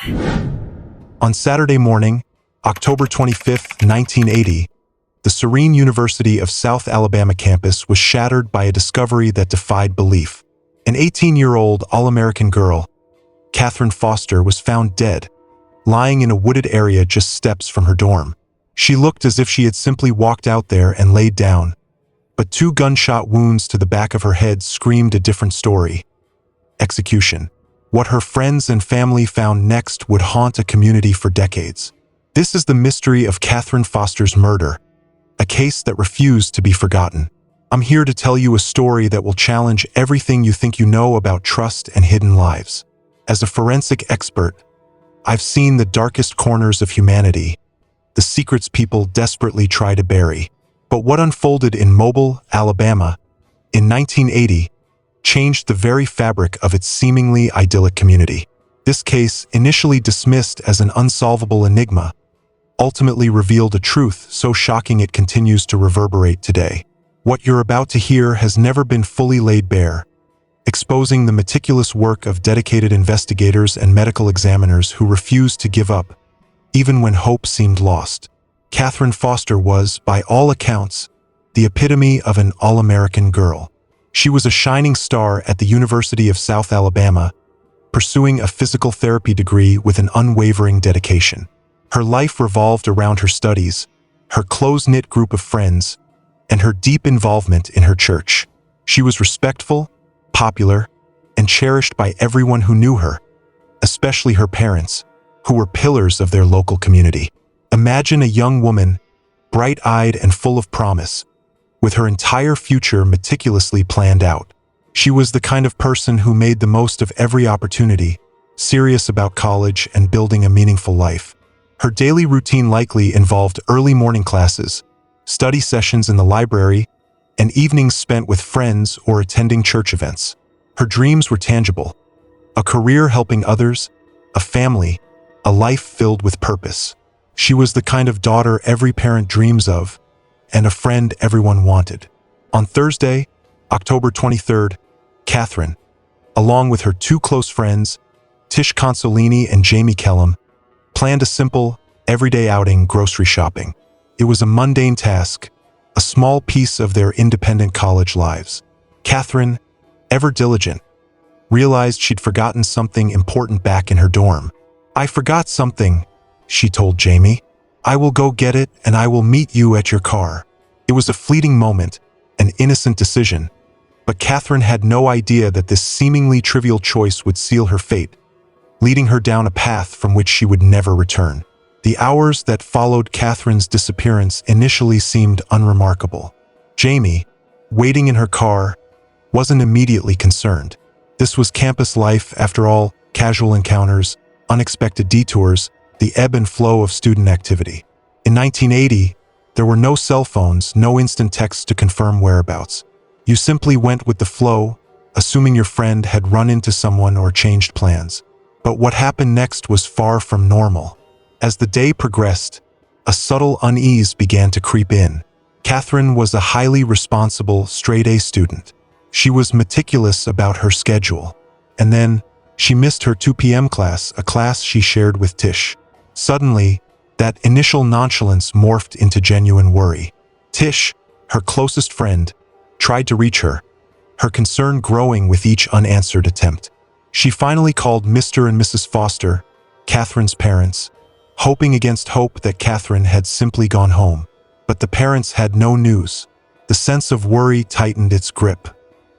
On Saturday morning, October 25, 1980, the serene University of South Alabama campus was shattered by a discovery that defied belief. An 18-year-old All-American girl, Katherine Foster, was found dead, lying in a wooded area just steps from her dorm. She looked as if she had simply walked out there and laid down, but 2 gunshot wounds to the back of her head screamed a different story. Execution. What her friends and family found next would haunt a community for decades. This is the mystery of Katherine Foster's murder, a case that refused to be forgotten. I'm here to tell you a story that will challenge everything you think you know about trust and hidden lives. As a forensic expert, I've seen the darkest corners of humanity, the secrets people desperately try to bury. But what unfolded in Mobile, Alabama, in 1980, changed the very fabric of its seemingly idyllic community. This case, initially dismissed as an unsolvable enigma, ultimately revealed a truth so shocking it continues to reverberate today. What you're about to hear has never been fully laid bare, exposing the meticulous work of dedicated investigators and medical examiners who refused to give up, even when hope seemed lost. Katherine Foster was, by all accounts, the epitome of an all-American girl. She was a shining star at the University of South Alabama, pursuing a physical therapy degree with an unwavering dedication. Her life revolved around her studies, her close-knit group of friends, and her deep involvement in her church. She was respectful, popular, and cherished by everyone who knew her, especially her parents, who were pillars of their local community. Imagine a young woman, bright-eyed and full of promise, with her entire future meticulously planned out. She was the kind of person who made the most of every opportunity, serious about college and building a meaningful life. Her daily routine likely involved early morning classes, study sessions in the library, and evenings spent with friends or attending church events. Her dreams were tangible: a career helping others, a family, a life filled with purpose. She was the kind of daughter every parent dreams of, and a friend everyone wanted. On Thursday, October 23rd, Katherine, along with her 2 close friends, Tish Consolini and Jamie Kellum, planned a simple, everyday outing grocery shopping. It was a mundane task, a small piece of their independent college lives. Katherine, ever diligent, realized she'd forgotten something important back in her dorm. "I forgot something," she told Jamie. "I will go get it and I will meet you at your car." It was a fleeting moment, an innocent decision, but Katherine had no idea that this seemingly trivial choice would seal her fate, leading her down a path from which she would never return. The hours that followed Katherine's disappearance initially seemed unremarkable. Jamie, waiting in her car, wasn't immediately concerned. This was campus life after all: casual encounters, unexpected detours, the ebb and flow of student activity. In 1980, there were no cell phones, no instant texts to confirm whereabouts. You simply went with the flow, assuming your friend had run into someone or changed plans. But what happened next was far from normal. As the day progressed, a subtle unease began to creep in. Katherine was a highly responsible, straight-A student. She was meticulous about her schedule. And then, she missed her 2 p.m. class, a class she shared with Tish. Suddenly, that initial nonchalance morphed into genuine worry. Tish, her closest friend, tried to reach her, her concern growing with each unanswered attempt. She finally called Mr. and Mrs. Foster, Katherine's parents, hoping against hope that Katherine had simply gone home. But the parents had no news. The sense of worry tightened its grip.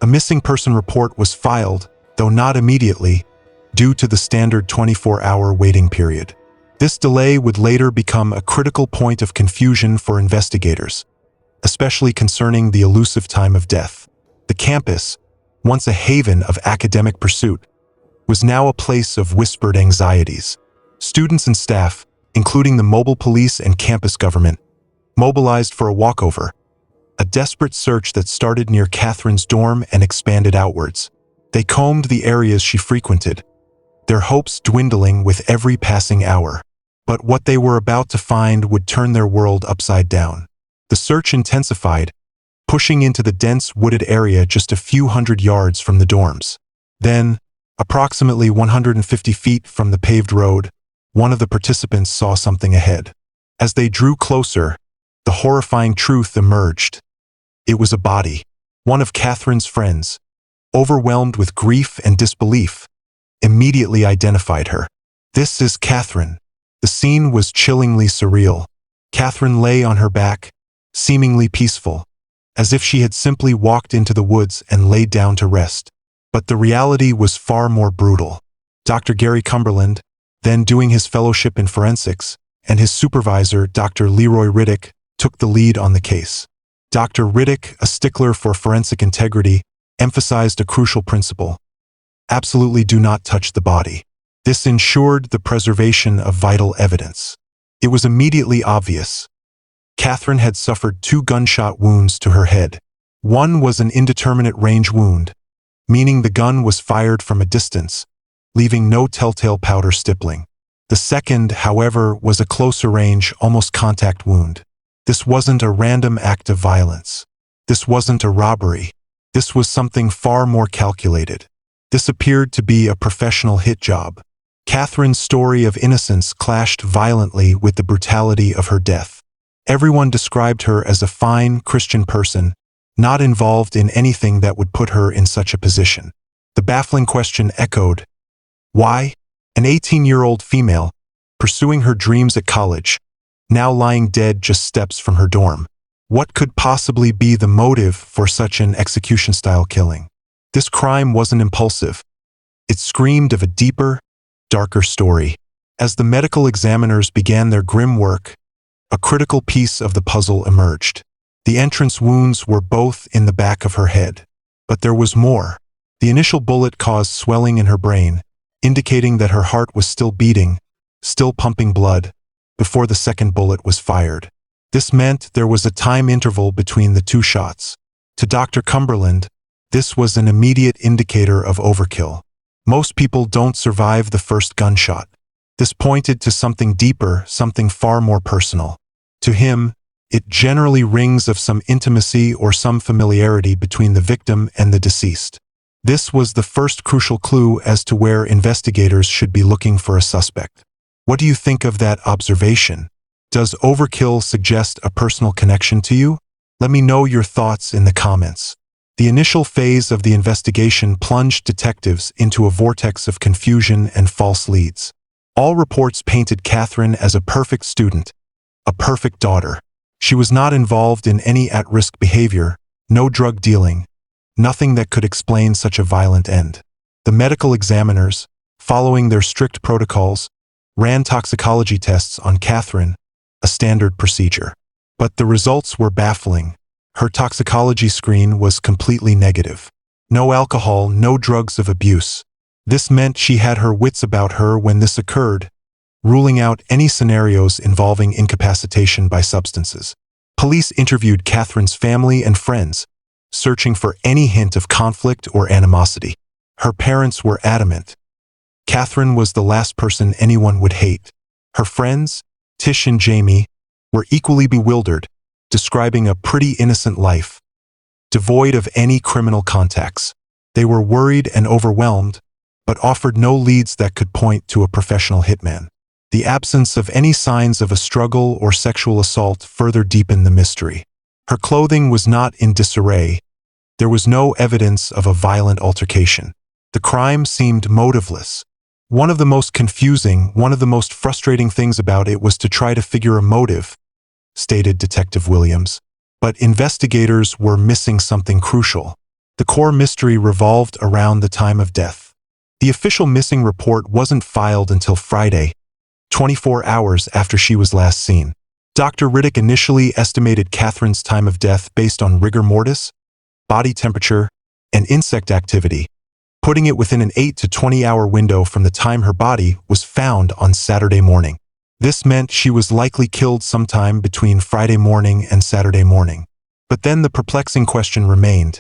A missing person report was filed, though not immediately, due to the standard 24-hour waiting period. This delay would later become a critical point of confusion for investigators, especially concerning the elusive time of death. The campus, once a haven of academic pursuit, was now a place of whispered anxieties. Students and staff, including the Mobile police and campus government, mobilized for a walkover, a desperate search that started near Katherine's dorm and expanded outwards. They combed the areas she frequented, their hopes dwindling with every passing hour. But what they were about to find would turn their world upside down. The search intensified, pushing into the dense wooded area just a few hundred yards from the dorms. Then, approximately 150 feet from the paved road, one of the participants saw something ahead. As they drew closer, the horrifying truth emerged. It was a body, one of Katherine's friends, overwhelmed with grief and disbelief, immediately identified her. "This is Katherine." The scene was chillingly surreal. Katherine lay on her back, seemingly peaceful, as if she had simply walked into the woods and laid down to rest. But the reality was far more brutal. Dr. Gary Cumberland, then doing his fellowship in forensics, and his supervisor, Dr. Leroy Riddick, took the lead on the case. Dr. Riddick, a stickler for forensic integrity, emphasized a crucial principle: absolutely do not touch the body. This ensured the preservation of vital evidence. It was immediately obvious. Katherine had suffered 2 gunshot wounds to her head. One was an indeterminate range wound, meaning the gun was fired from a distance, leaving no telltale powder stippling. The second, however, was a closer range, almost contact wound. This wasn't a random act of violence. This wasn't a robbery. This was something far more calculated. This appeared to be a professional hit job. Katherine's story of innocence clashed violently with the brutality of her death. Everyone described her as a fine Christian person, not involved in anything that would put her in such a position. The baffling question echoed: why? An 18-year-old female, pursuing her dreams at college, now lying dead just steps from her dorm. What could possibly be the motive for such an execution-style killing? This crime wasn't impulsive. It screamed of a deeper, darker story. As the medical examiners began their grim work, a critical piece of the puzzle emerged. The entrance wounds were both in the back of her head. But there was more. The initial bullet caused swelling in her brain, indicating that her heart was still beating, still pumping blood, before the second bullet was fired. This meant there was a time interval between the 2 shots. To Dr. Cumberland, this was an immediate indicator of overkill. Most people don't survive the first gunshot. This pointed to something deeper, something far more personal. To him, it generally rings of some intimacy or some familiarity between the victim and the deceased. This was the first crucial clue as to where investigators should be looking for a suspect. What do you think of that observation? Does overkill suggest a personal connection to you? Let me know your thoughts in the comments. The initial phase of the investigation plunged detectives into a vortex of confusion and false leads. All reports painted Katherine as a perfect student, a perfect daughter. She was not involved in any at-risk behavior, no drug dealing, nothing that could explain such a violent end. The medical examiners, following their strict protocols, ran toxicology tests on Katherine, a standard procedure. But the results were baffling. Her toxicology screen was completely negative. No alcohol, no drugs of abuse. This meant she had her wits about her when this occurred, ruling out any scenarios involving incapacitation by substances. Police interviewed Katherine's family and friends, searching for any hint of conflict or animosity. Her parents were adamant. Katherine was the last person anyone would hate. Her friends, Tish and Jamie, were equally bewildered, describing a pretty innocent life, devoid of any criminal contacts. They were worried and overwhelmed, but offered no leads that could point to a professional hitman. The absence of any signs of a struggle or sexual assault further deepened the mystery. Her clothing was not in disarray. There was no evidence of a violent altercation. The crime seemed motiveless. One of the most confusing, one of the most frustrating things about it was to try to figure a motive, stated Detective Williams. But investigators were missing something crucial. The core mystery revolved around the time of death. The official missing report wasn't filed until Friday, 24 hours after she was last seen. Dr. Riddick initially estimated Katherine's time of death based on rigor mortis, body temperature, and insect activity, putting it within an 8 to 20-hour window from the time her body was found on Saturday morning. This meant she was likely killed sometime between Friday morning and Saturday morning. But then the perplexing question remained.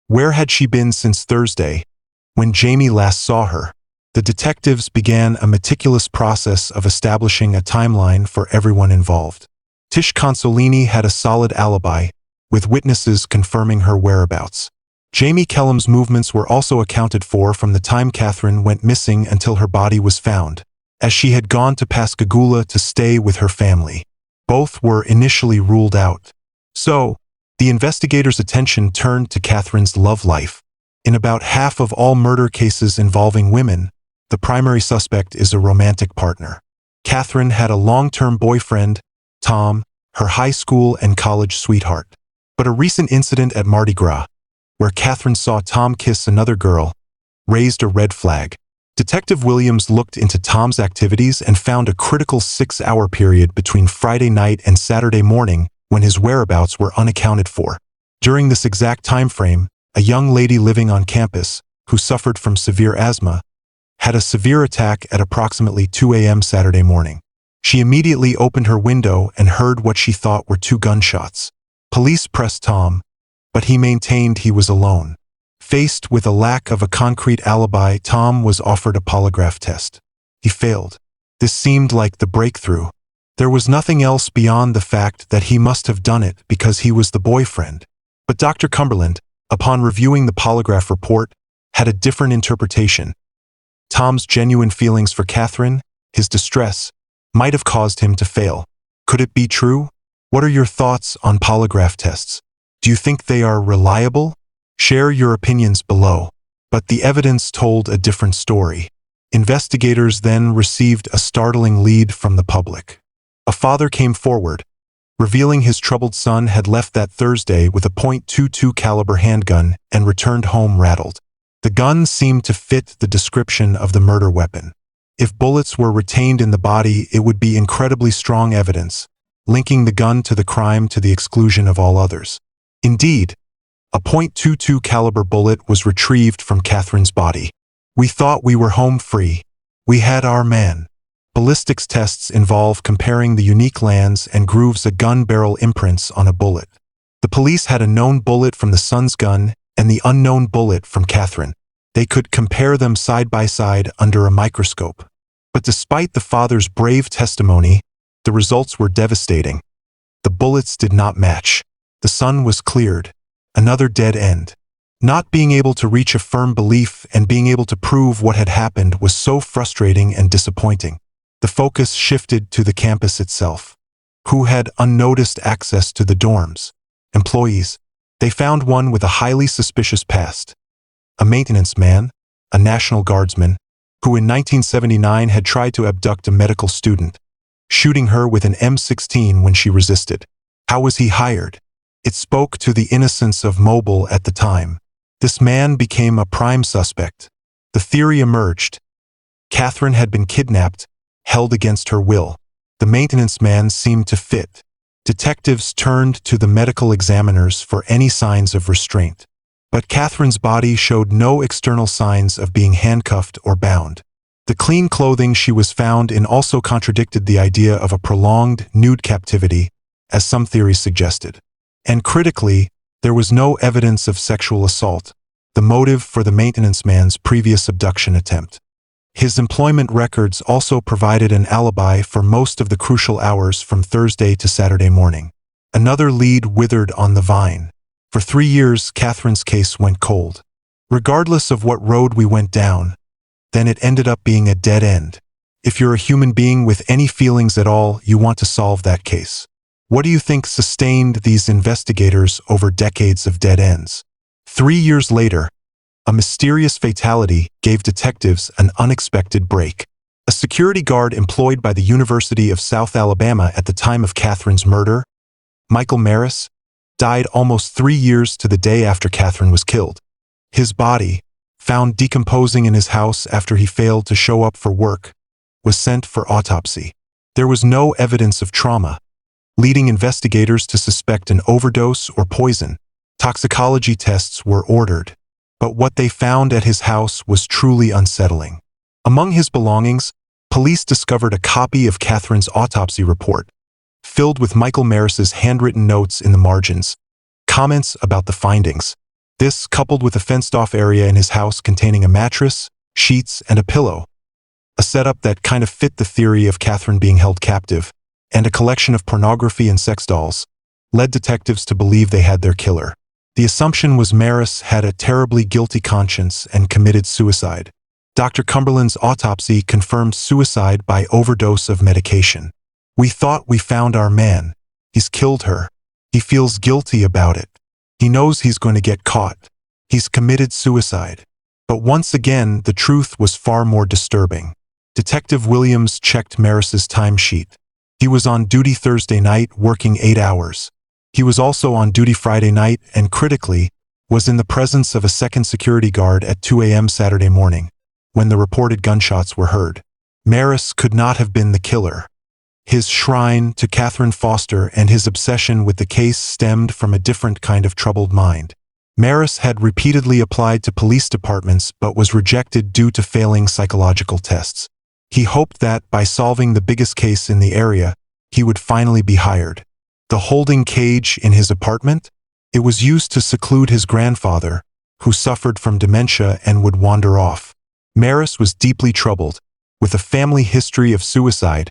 Where had she been since Thursday, when Jamie last saw her? The detectives began a meticulous process of establishing a timeline for everyone involved. Tish Consolini had a solid alibi, with witnesses confirming her whereabouts. Jamie Kellum's movements were also accounted for from the time Katherine went missing until her body was found. as she had gone to Pascagoula to stay with her family. Both were initially ruled out. So, the investigators' attention turned to Katherine's love life. In about half of all murder cases involving women, the primary suspect is a romantic partner. Katherine had a long-term boyfriend, Tom, her high school and college sweetheart. But a recent incident at Mardi Gras, where Katherine saw Tom kiss another girl, raised a red flag. Detective Williams looked into Tom's activities and found a critical 6-hour period between Friday night and Saturday morning when his whereabouts were unaccounted for. During this exact time frame, a young lady living on campus, who suffered from severe asthma, had a severe attack at approximately 2 a.m. Saturday morning. She immediately opened her window and heard what she thought were 2 gunshots. Police pressed Tom, but he maintained he was alone. Faced with a lack of a concrete alibi, Tom was offered a polygraph test. He failed. This seemed like the breakthrough. There was nothing else beyond the fact that he must have done it because he was the boyfriend. But Dr. Cumberland, upon reviewing the polygraph report, had a different interpretation. Tom's genuine feelings for Katherine, his distress, might have caused him to fail. Could it be true? What are your thoughts on polygraph tests? Do you think they are reliable? Share your opinions below. But the evidence told a different story. Investigators then received a startling lead from the public. A father came forward, revealing his troubled son had left that Thursday with a .22 caliber handgun and returned home rattled. The gun seemed to fit the description of the murder weapon. If bullets were retained in the body, it would be incredibly strong evidence, linking the gun to the crime to the exclusion of all others. Indeed, a .22 caliber bullet was retrieved from Katherine's body. We thought we were home free. We had our man. Ballistics tests involve comparing the unique lands and grooves of gun barrel imprints on a bullet. The police had a known bullet from the son's gun and the unknown bullet from Katherine. They could compare them side by side under a microscope. But despite the father's brave testimony, the results were devastating. The bullets did not match. The son was cleared. Another dead end. Not being able to reach a firm belief and being able to prove what had happened was so frustrating and disappointing. The focus shifted to the campus itself. Who had unnoticed access to the dorms? Employees. They found one with a highly suspicious past. A maintenance man, a National Guardsman, who in 1979 had tried to abduct a medical student, shooting her with an M16 when she resisted. How was he hired? It spoke to the innocence of Mobile at the time. This man became a prime suspect. The theory emerged. Katherine had been kidnapped, held against her will. The maintenance man seemed to fit. Detectives turned to the medical examiners for any signs of restraint. But Katherine's body showed no external signs of being handcuffed or bound. The clean clothing she was found in also contradicted the idea of a prolonged, nude captivity, as some theories suggested. And critically, there was no evidence of sexual assault, the motive for the maintenance man's previous abduction attempt. His employment records also provided an alibi for most of the crucial hours from Thursday to Saturday morning. Another lead withered on the vine. For 3 years, Katherine's case went cold. Regardless of what road we went down, then it ended up being a dead end. If you're a human being with any feelings at all, you want to solve that case. What do you think sustained these investigators over decades of dead ends? 3 years later, a mysterious fatality gave detectives an unexpected break. A security guard employed by the University of South Alabama at the time of Katherine's murder, Michael Maris, died almost 3 years to the day after Katherine was killed. His body, found decomposing in his house after he failed to show up for work, was sent for autopsy. There was no evidence of trauma, leading investigators to suspect an overdose or poison. Toxicology tests were ordered, but what they found at his house was truly unsettling. Among his belongings, police discovered a copy of Katherine's autopsy report, filled with Michael Maris's handwritten notes in the margins, comments about the findings. This, coupled with a fenced-off area in his house containing a mattress, sheets, and a pillow, a setup that kind of fit the theory of Katherine being held captive, and a collection of pornography and sex dolls, led detectives to believe they had their killer. The assumption was Maris had a terribly guilty conscience and committed suicide. Dr. Cumberland's autopsy confirmed suicide by overdose of medication. We thought we found our man. He's killed her. He feels guilty about it. He knows he's going to get caught. He's committed suicide. But once again, the truth was far more disturbing. Detective Williams checked Maris's timesheet. He was on duty Thursday night, working 8 hours. He was also on duty Friday night and, critically, was in the presence of a second security guard at 2 a.m. Saturday morning, when the reported gunshots were heard. Maris could not have been the killer. His shrine to Katherine Foster and his obsession with the case stemmed from a different kind of troubled mind. Maris had repeatedly applied to police departments but was rejected due to failing psychological tests. He hoped that, by solving the biggest case in the area, he would finally be hired. The holding cage in his apartment? It was used to seclude his grandfather, who suffered from dementia and would wander off. Maris was deeply troubled, with a family history of suicide,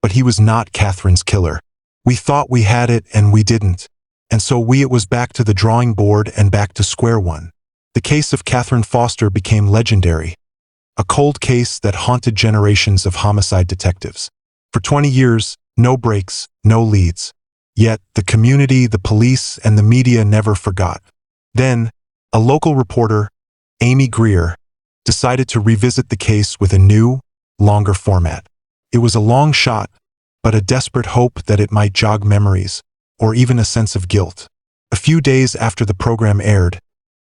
but he was not Katherine's killer. We thought we had it and we didn't, and so it was back to the drawing board and back to square one. The case of Katherine Foster became legendary, a cold case that haunted generations of homicide detectives. For 20 years, no breaks, no leads. Yet, the community, the police, and the media never forgot. Then, a local reporter, Amy Greer, decided to revisit the case with a new, longer format. It was a long shot, but a desperate hope that it might jog memories, or even a sense of guilt. A few days after the program aired,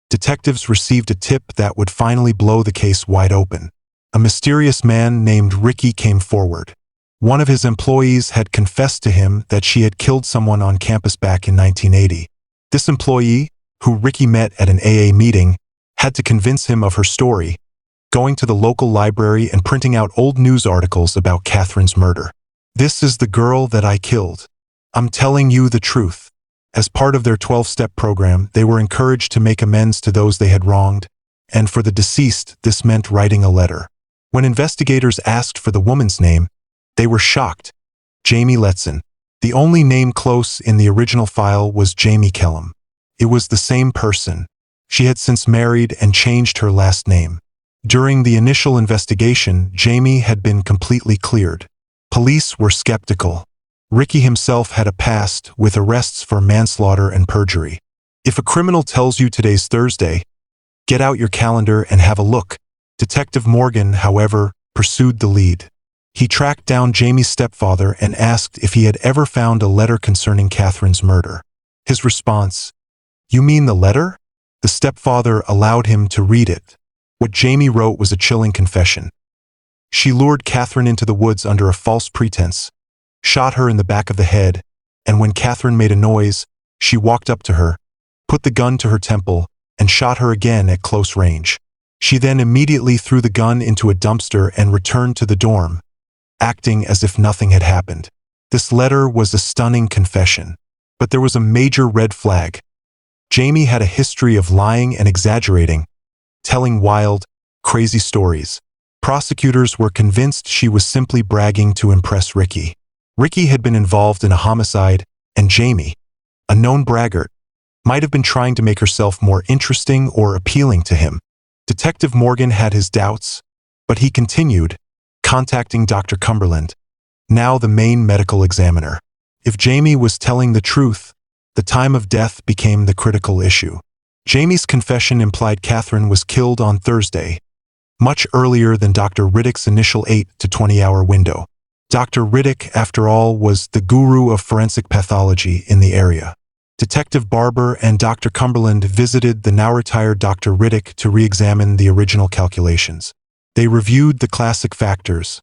detectives received a tip that would finally blow the case wide open. A mysterious man named Ricky came forward. One of his employees had confessed to him that she had killed someone on campus back in 1980. This employee, who Ricky met at an AA meeting, had to convince him of her story, going to the local library and printing out old news articles about Katherine's murder. "This is the girl that I killed. I'm telling you the truth." As part of their 12-step program, they were encouraged to make amends to those they had wronged, and for the deceased, this meant writing a letter. When investigators asked for the woman's name, they were shocked. Jamie Letson. The only name close in the original file was Jamie Kellum. It was the same person. She had since married and changed her last name. During the initial investigation, Jamie had been completely cleared. Police were skeptical. Ricky himself had a past, with arrests for manslaughter and perjury. If a criminal tells you today's Thursday, get out your calendar and have a look. Detective Morgan, however, pursued the lead. He tracked down Jamie's stepfather and asked if he had ever found a letter concerning Katherine's murder. His response, "You mean the letter?" The stepfather allowed him to read it. What Jamie wrote was a chilling confession. She lured Katherine into the woods under a false pretense, shot her in the back of the head, and when Katherine made a noise, she walked up to her, put the gun to her temple, and shot her again at close range. She then immediately threw the gun into a dumpster and returned to the dorm, acting as if nothing had happened. This letter was a stunning confession, but there was a major red flag. Jamie had a history of lying and exaggerating, telling wild, crazy stories. Prosecutors were convinced she was simply bragging to impress Ricky. Ricky had been involved in a homicide, and Jamie, a known braggart, might have been trying to make herself more interesting or appealing to him. Detective Morgan had his doubts, but he continued, contacting Dr. Cumberland, now the main medical examiner. If Jamie was telling the truth, the time of death became the critical issue. Jamie's confession implied Katherine was killed on Thursday, much earlier than Dr. Riddick's initial 8 to 20-hour window. Dr. Riddick, after all, was the guru of forensic pathology in the area. Detective Barber and Dr. Cumberland visited the now-retired Dr. Riddick to re-examine the original calculations. They reviewed the classic factors: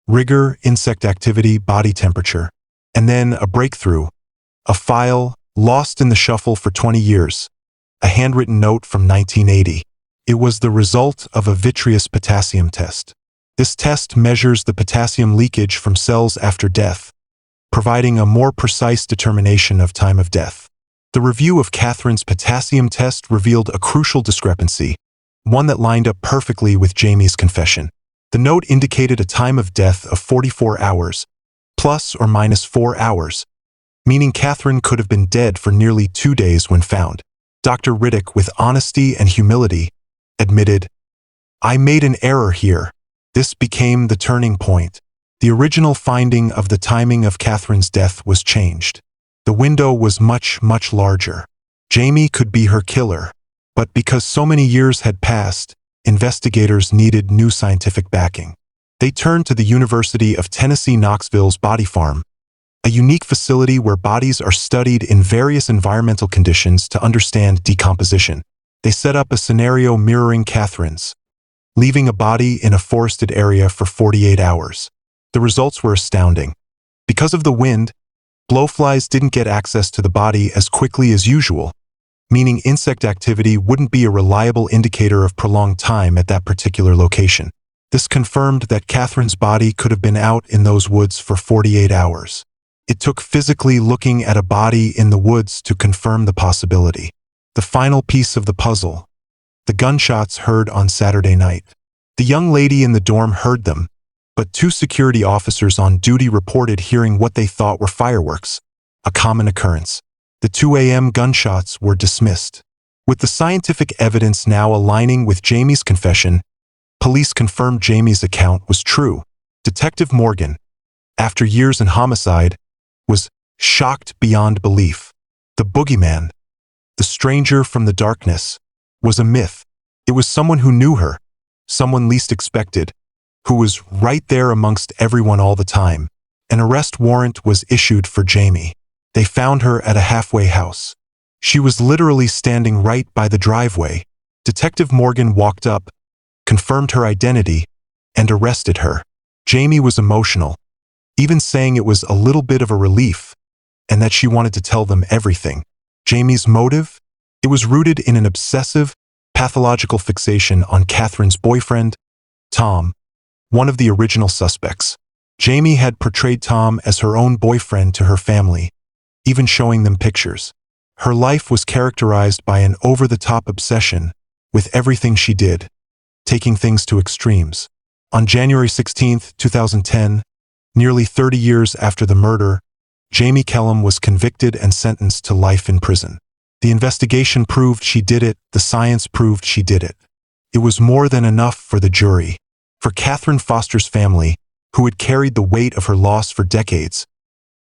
rigor, insect activity, body temperature, and then a breakthrough, a file lost in the shuffle for 20 years, a handwritten note from 1980. It was the result of a vitreous potassium test. This test measures the potassium leakage from cells after death, providing a more precise determination of time of death. The review of Katherine's potassium test revealed a crucial discrepancy, one that lined up perfectly with Jamie's confession. The note indicated a time of death of 44 hours, plus or minus 4 hours, meaning Katherine could have been dead for nearly 2 days when found. Dr. Riddick, with honesty and humility, admitted, "I made an error here." This became the turning point. The original finding of the timing of Catherine's death was changed. The window was much, much larger. Jamie could be her killer. But because so many years had passed, investigators needed new scientific backing. They turned to the University of Tennessee Knoxville's Body Farm, a unique facility where bodies are studied in various environmental conditions to understand decomposition. They set up a scenario mirroring Catherine's, leaving a body in a forested area for 48 hours. The results were astounding. Because of the wind, blowflies didn't get access to the body as quickly as usual, meaning insect activity wouldn't be a reliable indicator of prolonged time at that particular location. This confirmed that Catherine's body could have been out in those woods for 48 hours. It took physically looking at a body in the woods to confirm the possibility. The final piece of the puzzle: the gunshots heard on Saturday night. The young lady in the dorm heard them, but 2 security officers on duty reported hearing what they thought were fireworks, a common occurrence. The 2 a.m. gunshots were dismissed. With the scientific evidence now aligning with Jamie's confession, police confirmed Jamie's account was true. Detective Morgan, after years in homicide, was shocked beyond belief. The boogeyman, the stranger from the darkness, was a myth. It was someone who knew her, someone least expected, who was right there amongst everyone all the time. An arrest warrant was issued for Jamie. They found her at a halfway house. She was literally standing right by the driveway. Detective Morgan walked up, confirmed her identity, and arrested her. Jamie was emotional, even saying it was a little bit of a relief, and that she wanted to tell them everything. Jamie's motive? It was rooted in an obsessive, pathological fixation on Catherine's boyfriend, Tom, one of the original suspects. Jamie had portrayed Tom as her own boyfriend to her family, even showing them pictures. Her life was characterized by an over-the-top obsession with everything she did, taking things to extremes. On January 16, 2010, nearly 30 years after the murder, Jamie Kellum was convicted and sentenced to life in prison. The investigation proved she did it, the science proved she did it. It was more than enough for the jury. For Katherine Foster's family, who had carried the weight of her loss for decades,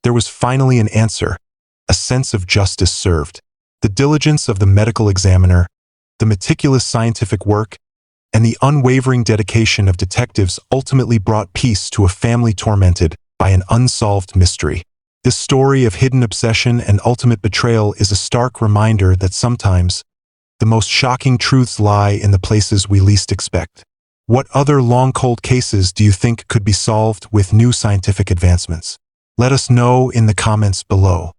there was finally an answer, a sense of justice served. The diligence of the medical examiner, the meticulous scientific work, and the unwavering dedication of detectives ultimately brought peace to a family tormented by an unsolved mystery. This story of hidden obsession and ultimate betrayal is a stark reminder that sometimes the most shocking truths lie in the places we least expect. What other long cold cases do you think could be solved with new scientific advancements? Let us know in the comments below.